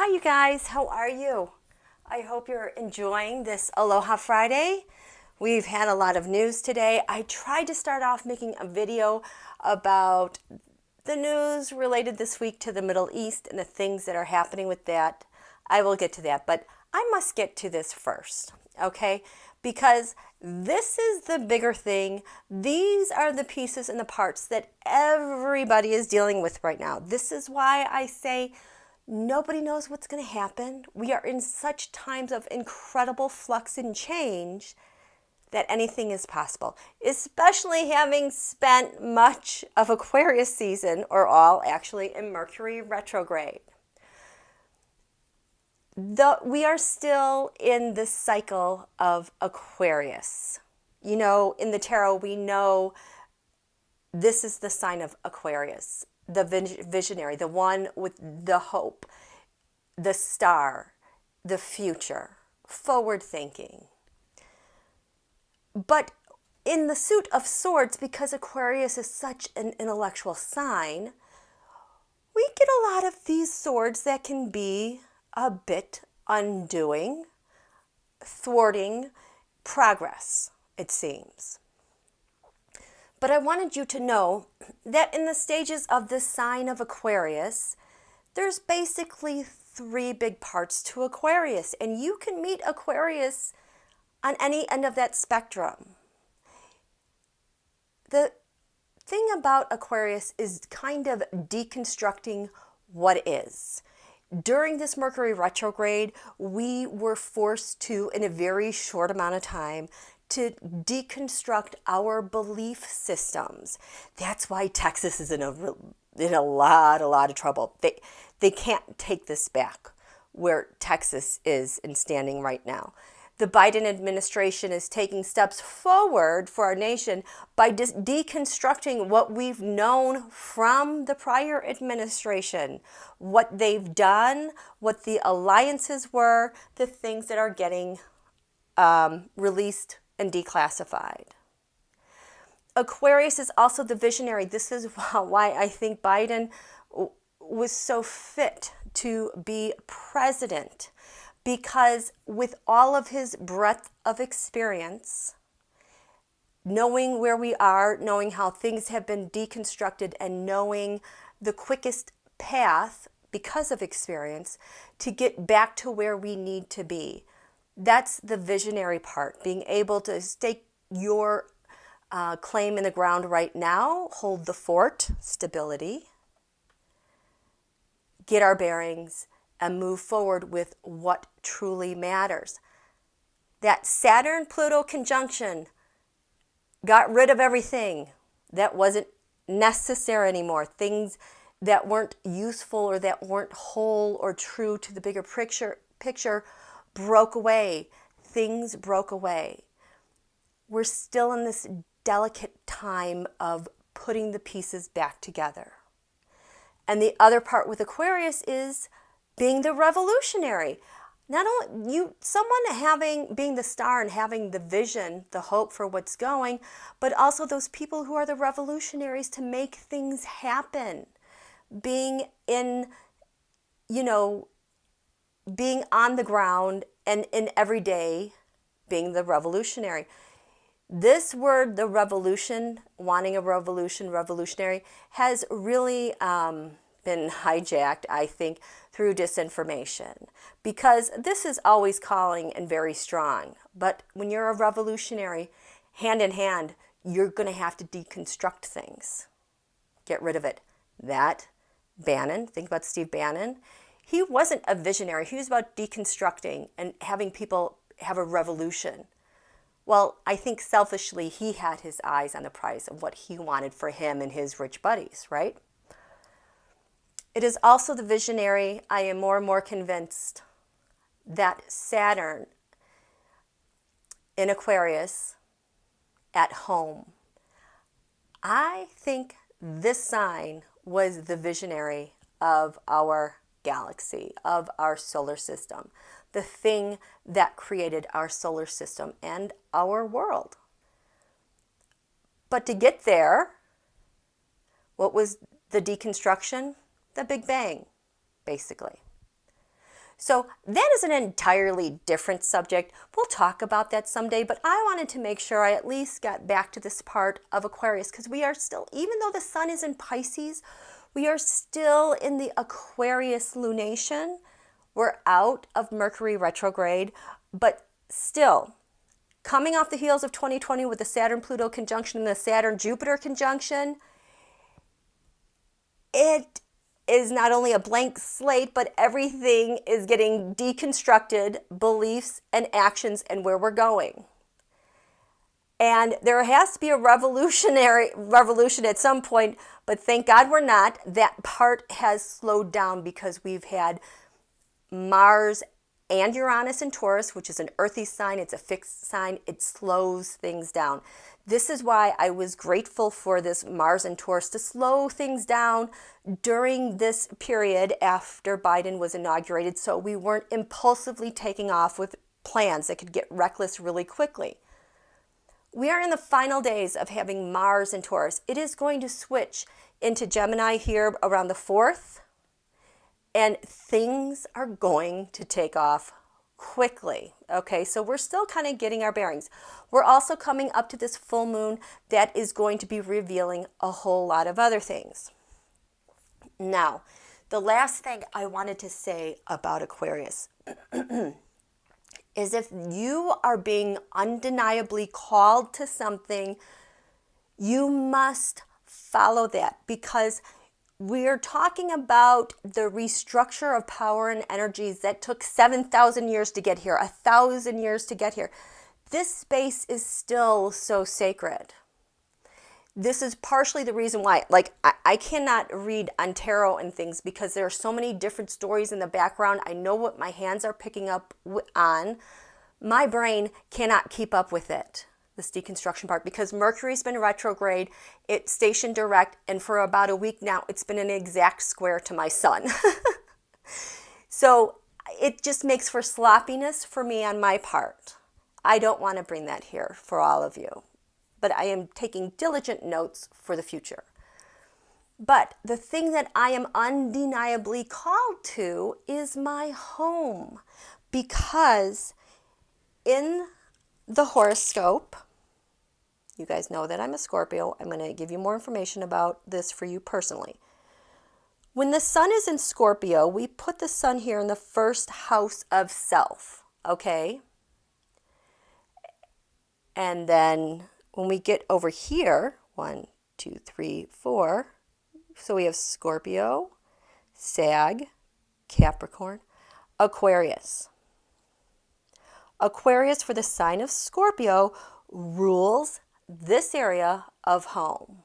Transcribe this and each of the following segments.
Hi, you guys. How are you? I hope you're enjoying this Aloha Friday. We've had a lot of news today. I tried to start off making a video about the news related this week to the Middle East and the things that are happening with that. I will get to that, but I must get to this first, okay? Because this is the bigger thing. These are the pieces and the parts that everybody is dealing with right now. This is why I say nobody knows what's going to happen. We are in such times of incredible flux and change that anything is possible, especially having spent much of Aquarius season, or all actually, in Mercury retrograde. We are still in the cycle of Aquarius. You know, in the tarot, we know this is the sign of Aquarius, the visionary, the one with the hope, the star, the future, forward thinking. But in the suit of swords, because Aquarius is such an intellectual sign, we get a lot of these swords that can be a bit undoing, thwarting progress, it seems. But I wanted you to know that in the stages of this sign of Aquarius, there's basically three big parts to Aquarius, and you can meet Aquarius on any end of that spectrum. The thing about Aquarius is kind of deconstructing what is. During this Mercury retrograde, we were forced to, in a very short amount of time, to deconstruct our belief systems. That's why Texas is in a lot of trouble. They can't take this back where Texas is in standing right now. The Biden administration is taking steps forward for our nation by deconstructing what we've known from the prior administration, what they've done, what the alliances were, the things that are getting released and declassified. Aquarius is also the visionary. This is why I think Biden was so fit to be president, because with all of his breadth of experience, knowing where we are, knowing how things have been deconstructed, and knowing the quickest path because of experience to get back to where we need to be. That's the visionary part, being able to stake your claim in the ground right now, hold the fort, stability, get our bearings, and move forward with what truly matters. That Saturn-Pluto conjunction got rid of everything that wasn't necessary anymore, things that weren't useful or that weren't whole or true to the bigger picture broke away. Things broke away. We're still in this delicate time of putting the pieces back together. And the other part with Aquarius is being the revolutionary. Not only someone being the star and having the vision, the hope for what's going, but also those people who are the revolutionaries to make things happen. Being being on the ground and in every day, being the revolutionary. This word, the revolution, wanting a revolution, revolutionary, has really been hijacked, I think, through disinformation, because this is always calling and very strong. But when you're a revolutionary, hand in hand, you're going to have to deconstruct things. Get rid of it. That, Bannon, think about Steve Bannon. He wasn't a visionary. He was about deconstructing and having people have a revolution. Well, I think selfishly, he had his eyes on the prize of what he wanted for him and his rich buddies, right? It is also the visionary. I am more and more convinced that Saturn in Aquarius at home, I think this sign was the visionary of our galaxy, of our solar system, the thing that created our solar system and our world. But to get there, what was the deconstruction? The Big Bang, basically. So that is an entirely different subject. We'll talk about that someday, but I wanted to make sure I at least got back to this part of Aquarius because we are still, even though the sun is in Pisces, we are still in the Aquarius lunation. We're out of Mercury retrograde, but still, coming off the heels of 2020 with the Saturn-Pluto conjunction and the Saturn-Jupiter conjunction, it is not only a blank slate, but everything is getting deconstructed, beliefs and actions and where we're going. And there has to be a revolution at some point, but thank God we're not. That part has slowed down because we've had Mars and Uranus in Taurus, which is an earthy sign. It's a fixed sign. It slows things down. This is why I was grateful for this Mars and Taurus to slow things down during this period after Biden was inaugurated, so we weren't impulsively taking off with plans that could get reckless really quickly. We are in the final days of having Mars and Taurus. It is going to switch into Gemini here around the 4th, and things are going to take off quickly. Okay, so we're still kind of getting our bearings. We're also coming up to this full moon that is going to be revealing a whole lot of other things. Now, the last thing I wanted to say about Aquarius is if you are being undeniably called to something, you must follow that, because we're talking about the restructure of power and energies that took 7,000 years to get here, 1,000 years to get here. This space is still so sacred. This is partially the reason why, like, I cannot read on tarot and things because there are so many different stories in the background. I know what my hands are picking up on. My brain cannot keep up with it, this deconstruction part, because Mercury's been retrograde, it's stationed direct, and for about a week now, it's been an exact square to my sun. So it just makes for sloppiness for me on my part. I don't want to bring that here for all of you, but I am taking diligent notes for the future. But the thing that I am undeniably called to is my home, because in the horoscope, you guys know that I'm a Scorpio. I'm going to give you more information about this for you personally. When the sun is in Scorpio, we put the sun here in the first house of self, okay? And then when we get over here, 1, 2, 3, 4, so we have Scorpio, Sag, Capricorn, Aquarius. Aquarius for the sign of Scorpio rules this area of home.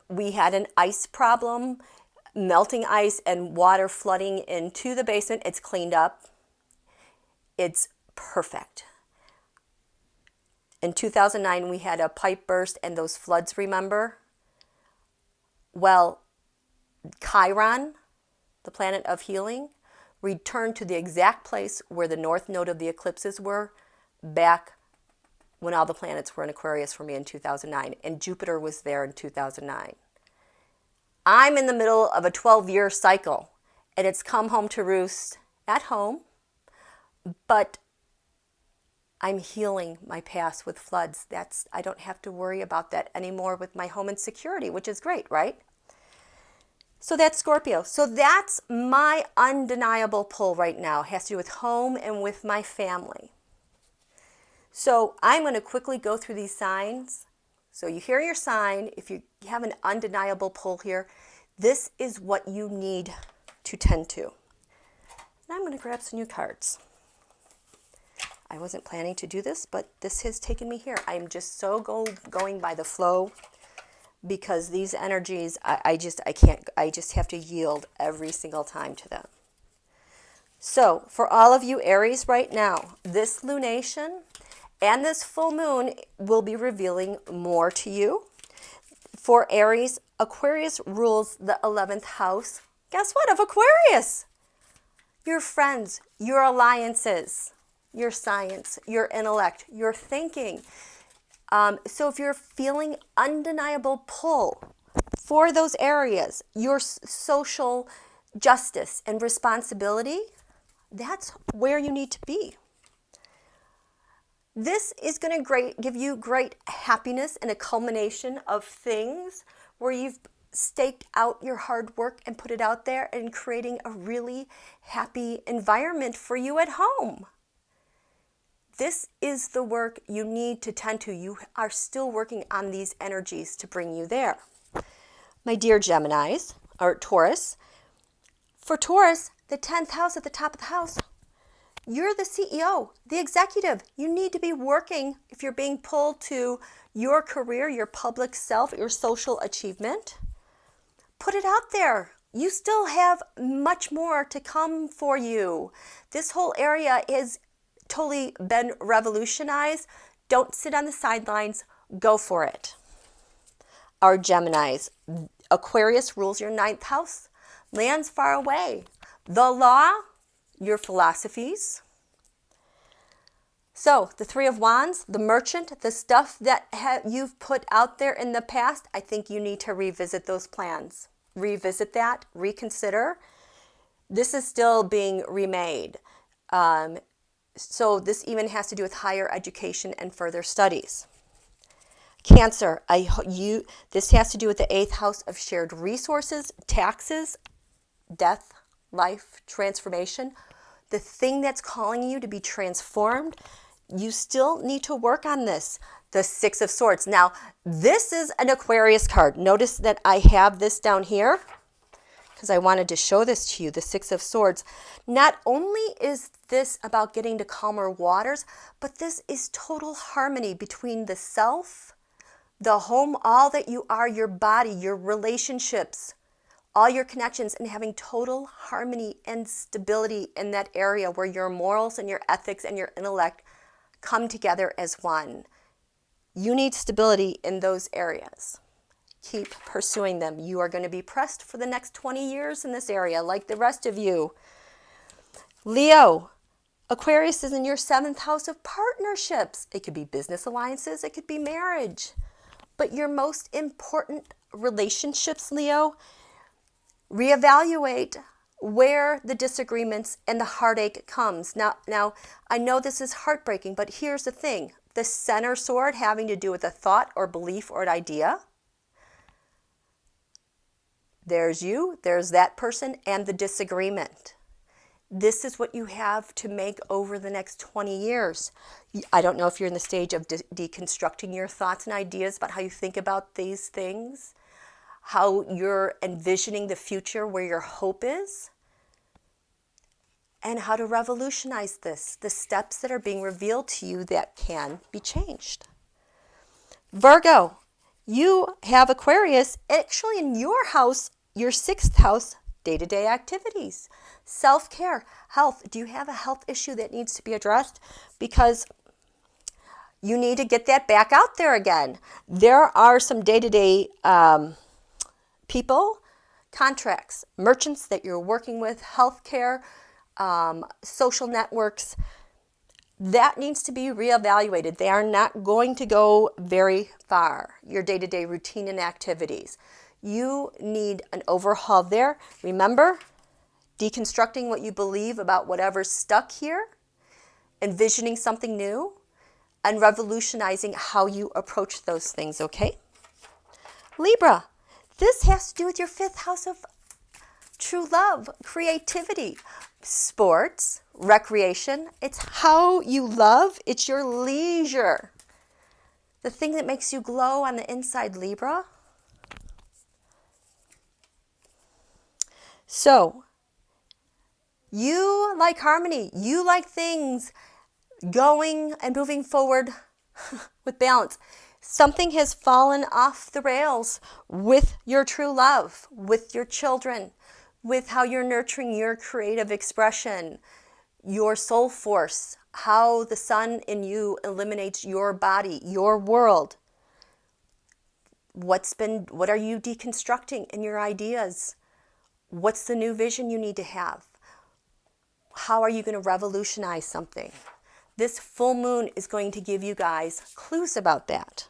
We had an ice problem, melting ice and water flooding into the basement. It's cleaned up. It's perfect. In 2009, we had a pipe burst and those floods, remember? Well, Chiron, the planet of healing, returned to the exact place where the north node of the eclipses were back when all the planets were in Aquarius for me in 2009, and Jupiter was there in 2009. I'm in the middle of a 12-year cycle, and it's come home to roost at home, but I'm healing my past with floods. I don't have to worry about that anymore with my home and security, which is great, right? So that's Scorpio. So that's my undeniable pull right now. It has to do with home and with my family. So I'm going to quickly go through these signs. So you hear your sign. If you have an undeniable pull here, this is what you need to tend to. And I'm going to grab some new cards. I wasn't planning to do this, but this has taken me here. I'm just so going by the flow, because these energies, I just have to yield every single time to them. So for all of you Aries right now, this lunation and this full moon will be revealing more to you. For Aries, Aquarius rules the 11th house. Guess what? Of Aquarius. Your friends, your alliances, your science, your intellect, your thinking. So if you're feeling undeniable pull for those areas, your social justice and responsibility, that's where you need to be. This is going to give you great happiness and a culmination of things where you've staked out your hard work and put it out there and creating a really happy environment for you at home. This is the work you need to tend to. You are still working on these energies to bring you there. My dear Geminis, or Taurus, for Taurus, the 10th house at the top of the house, you're the CEO, the executive. You need to be working if you're being pulled to your career, your public self, your social achievement. Put it out there. You still have much more to come for you. This whole area has totally been revolutionized. Don't sit on the sidelines. Go for it. Our Geminis, Aquarius rules your 9th house, lands far away. The law, your philosophies. So the Three of Wands, the Merchant, the stuff that you've put out there in the past, I think you need to revisit those plans. Revisit that, reconsider. This is still being remade. So this even has to do with higher education and further studies. Cancer, this has to do with the 8th house of shared resources, taxes, death, life, transformation. The thing that's calling you to be transformed, you still need to work on this. The 6 of Swords. Now, this is an Aquarius card. Notice that I have this down here because I wanted to show this to you, the 6 of Swords. Not only is this about getting to calmer waters, but this is total harmony between the self, the home, all that you are, your body, your relationships, all your connections, and having total harmony and stability in that area where your morals and your ethics and your intellect come together as one. You need stability in those areas. Keep pursuing them. You are going to be pressed for the next 20 years in this area, like the rest of you. Leo, Aquarius is in your 7th house of partnerships. It could be business alliances. It could be marriage. But your most important relationships, Leo, reevaluate where the disagreements and the heartache comes. Now, I know this is heartbreaking, but here's the thing. The center sword having to do with a thought or belief or an idea. There's you, there's that person, and the disagreement. This is what you have to make over the next 20 years. I don't know if you're in the stage of deconstructing your thoughts and ideas about how you think about these things, how you're envisioning the future where your hope is, and how to revolutionize this, the steps that are being revealed to you that can be changed. Virgo, you have Aquarius actually in your house, your 6th house, day-to-day activities, self-care, health. Do you have a health issue that needs to be addressed? Because you need to get that back out there again. There are some day-to-day people, contracts, merchants that you're working with, healthcare, social networks, that needs to be reevaluated. They are not going to go very far, your day-to-day routine and activities. You need an overhaul there. Remember, deconstructing what you believe about whatever's stuck here, envisioning something new, and revolutionizing how you approach those things, okay? Libra, this has to do with your 5th house of true love, creativity, sports, recreation. It's how you love. It's your leisure. The thing that makes you glow on the inside, Libra. So, you like harmony. You like things going and moving forward with balance. Something has fallen off the rails with your true love, with your children, with how you're nurturing your creative expression, your soul force, how the sun in you eliminates your body, your world. What are you deconstructing in your ideas? What's the new vision you need to have? How are you going to revolutionize something? This full moon is going to give you guys clues about that.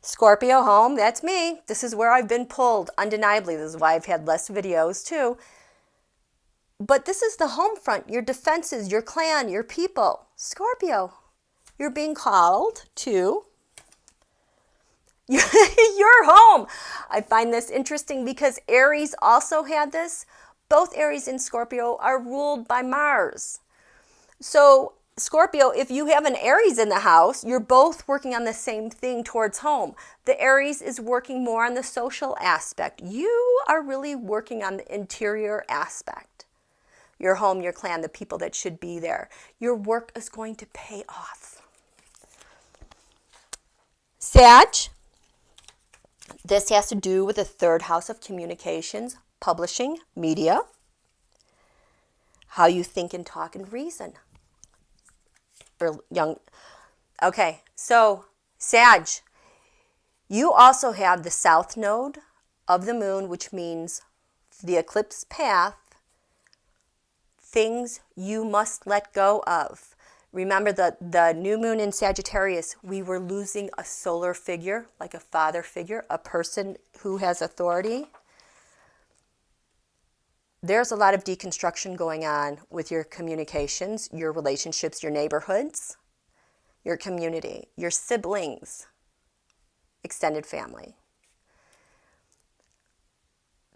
Scorpio.HOME, that's me. This is where I've been pulled, undeniably. This is why I've had less videos too. But this is the home front, your defenses, your clan, your people. Scorpio, you're being called to your home. I find this interesting because Aries also had this. Both Aries and Scorpio are ruled by Mars. So Scorpio, if you have an Aries in the house, you're both working on the same thing towards home. The Aries is working more on the social aspect. You are really working on the interior aspect. Your home, your clan, the people that should be there. Your work is going to pay off. Sag, this has to do with the third house of communications, publishing, media, how you think and talk and reason. Okay, so Sag, you also have the south node of the moon, which means the eclipse path, things you must let go of. Remember the new moon in Sagittarius, we were losing a solar figure, like a father figure, a person who has authority. There's a lot of deconstruction going on with your communications, your relationships, your neighborhoods, your community, your siblings, extended family.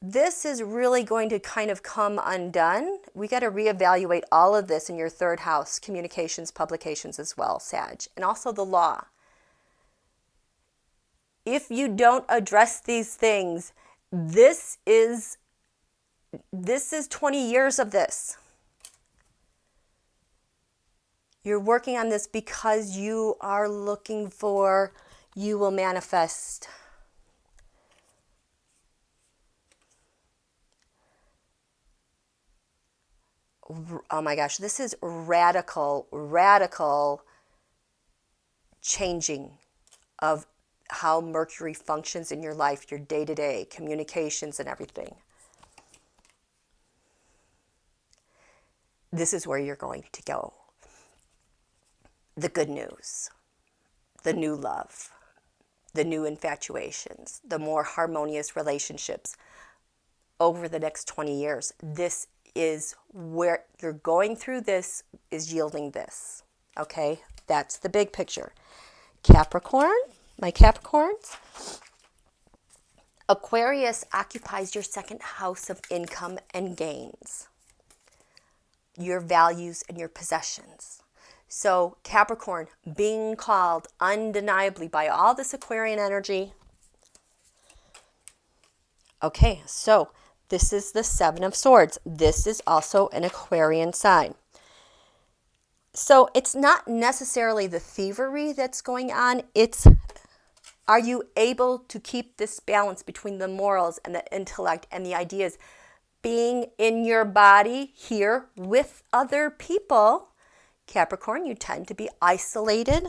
This is really going to kind of come undone. We got to reevaluate all of this in your third house, communications, publications as well, Sag, and also the law. If you don't address these things, this is 20 years of this. You're working on this because you are looking for, you will manifest. Oh my gosh, this is radical changing of how Mercury functions in your life, your day-to-day communications and everything. This is where you're going to go. The good news, the new love, the new infatuations, the more harmonious relationships over the next 20 years. This is where you're going through. This is yielding this. Okay, that's the big picture. Capricorn, my Capricorns. Aquarius occupies your second house of income and gains, your values and your possessions. So Capricorn being called undeniably by all this Aquarian energy. Okay, so this is the Seven of Swords. This is also an Aquarian sign. So it's not necessarily the thievery that's going on. It's, are you able to keep this balance between the morals and the intellect and the ideas? Being in your body here with other people, Capricorn, you tend to be isolated,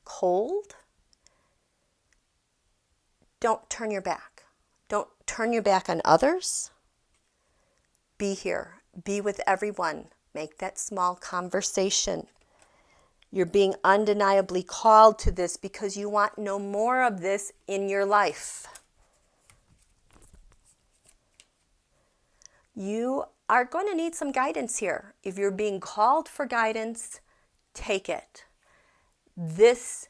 cold. Don't turn your back. Don't turn your back on others. Be here. Be with everyone. Make that small conversation. You're being undeniably called to this because you want no more of this in your life. You are going to need some guidance here. If you're being called for guidance, take it. This,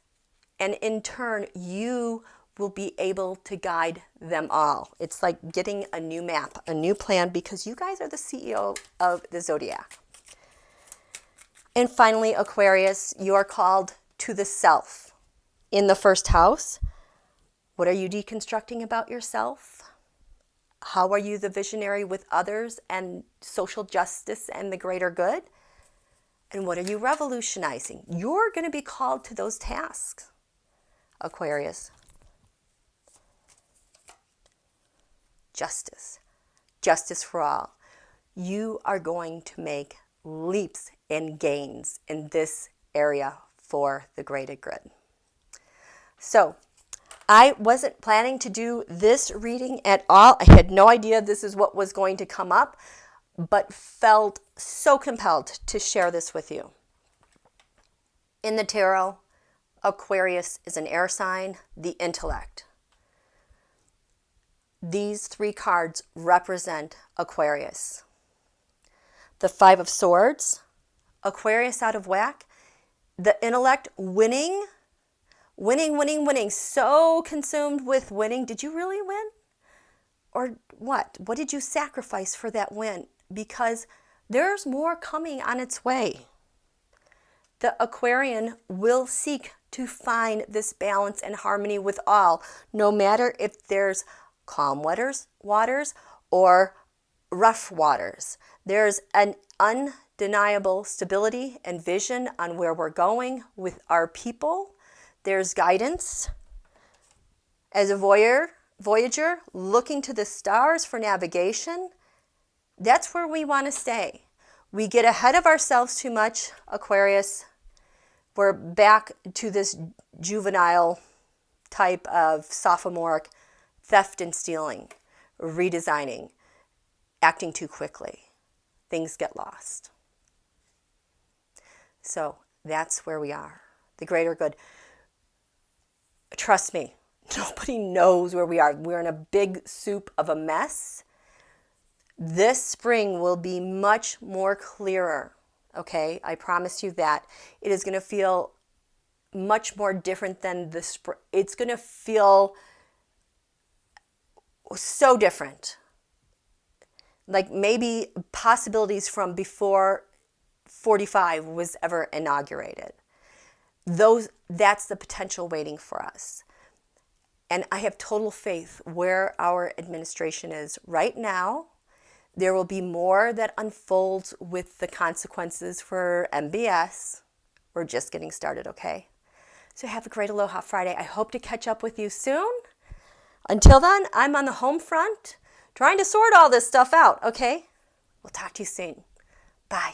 and in turn, you will be able to guide them all. It's like getting a new map, a new plan, because you guys are the CEO of the zodiac. And finally, Aquarius, you are called to the self. In the first house, what are you deconstructing about yourself? How are you the visionary with others and social justice and the greater good? And what are you revolutionizing? You're going to be called to those tasks, Aquarius. Justice. Justice for all. You are going to make leaps and gains in this area for the greater good. So, I wasn't planning to do this reading at all. I had no idea this is what was going to come up, but felt so compelled to share this with you. In the tarot, Aquarius is an air sign, the intellect. These three cards represent Aquarius. the Five of Swords, Aquarius out of whack, the intellect winning, so consumed with winning. Did you really win? Or what? What did you sacrifice for that win? Because there's more coming on its way. The Aquarian will seek to find this balance and harmony with all, no matter if there's calm waters or rough waters. There's an undeniable stability and vision on where we're going with our people. There's guidance. As a voyager looking to the stars for navigation, that's where we want to stay. We get ahead of ourselves too much, Aquarius. We're back to this juvenile type of sophomoric theft and stealing, redesigning, acting too quickly. Things get lost. So that's where we are. The greater good. Trust me, nobody knows where we are. We're in a big soup of a mess. This spring will be much more clearer, okay? I promise you that. It is going to feel much more different than the spring. It's going to feel so different. Like maybe possibilities from before 45 was ever inaugurated. That's the potential waiting for us. And I have total faith where our administration is right now. There will be more that unfolds with the consequences for MBS. We're just getting started, okay? So have a great Aloha Friday. I hope to catch up with you soon. Until then, I'm on the home front trying to sort all this stuff out, okay? We'll talk to you soon. Bye.